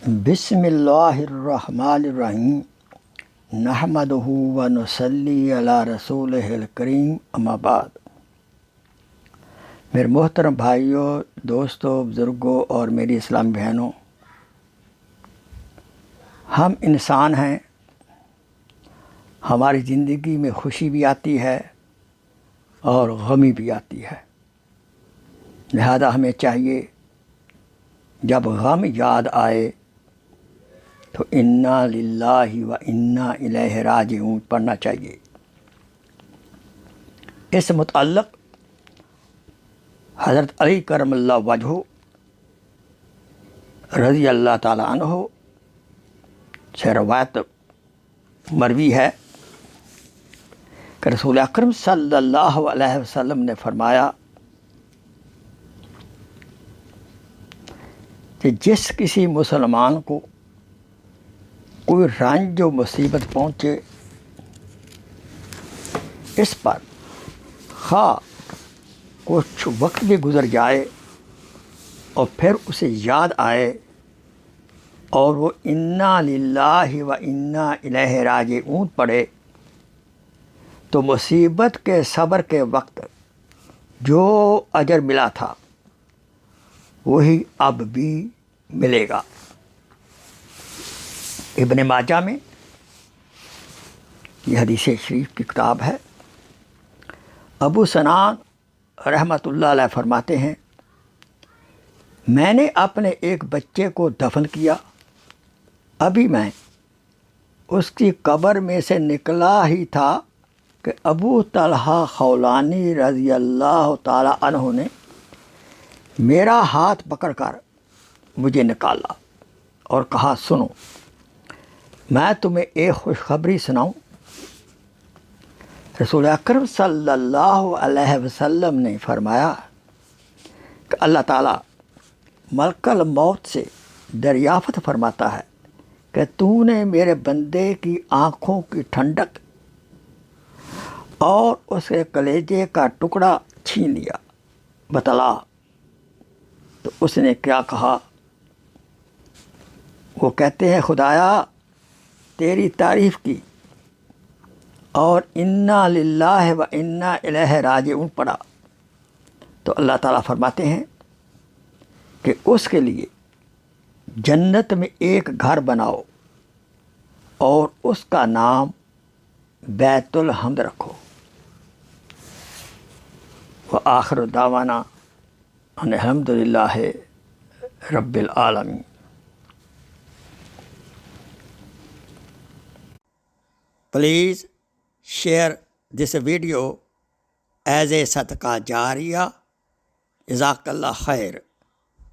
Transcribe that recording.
بسم اللہ الرحمن الرحیم نحمدہ و نصلی علی رسولہ الکریم اما بعد۔ میرے محترم بھائیوں، دوستوں، بزرگوں اور میری اسلامی بہنوں، ہم انسان ہیں، ہماری زندگی میں خوشی بھی آتی ہے اور غمی بھی آتی ہے۔ لہذا ہمیں چاہیے جب غم یاد آئے تو انا للہ و انا الیہ راجعون پڑھنا چاہیے۔ اس متعلق حضرت علی کرم اللہ وجہہ رضی اللہ تعالیٰ عنہ سے روایت مروی ہے کہ رسول اکرم صلی اللہ علیہ وسلم نے فرمایا کہ جس کسی مسلمان کو کوئی رنج و مصیبت پہنچے، اس پر خواہ کچھ وقت بھی گزر جائے اور پھر اسے یاد آئے اور وہ انا للہ و انا الیہ راجعون پڑھے، تو مصیبت کے صبر کے وقت جو اجر ملا تھا وہی اب بھی ملے گا۔ ابن ماجہ میں یہ حدیث شریف کی کتاب ہے۔ ابو سنان رحمۃ اللہ علیہ فرماتے ہیں، میں نے اپنے ایک بچے کو دفن کیا، ابھی میں اس کی قبر میں سے نکلا ہی تھا کہ ابو طلحہ خولانی رضی اللہ تعالی عنہ نے میرا ہاتھ پکڑ کر مجھے نکالا اور کہا، سنو میں تمہیں ایک خوشخبری سناؤں۔ رسول اکرم صلی اللہ علیہ وسلم نے فرمایا کہ اللہ تعالیٰ ملک الموت سے دریافت فرماتا ہے کہ تو نے میرے بندے کی آنکھوں کی ٹھنڈک اور اس کے کلیجے کا ٹکڑا چھین لیا، بتلا۔ تو اس نے کیا کہا؟ وہ کہتے ہیں، خدایا تیری تعریف کی اور انا للہ و انا الیہ راجعون پڑھا۔ تو اللہ تعالیٰ فرماتے ہیں کہ اس کے لیے جنت میں ایک گھر بناؤ اور اس کا نام بیت الحمد رکھو۔ وآخر دعوانا ان الحمد للہ رب العالمین۔ Please share this video as a صدقہ جاریہ۔ جزاک اللہ خیر۔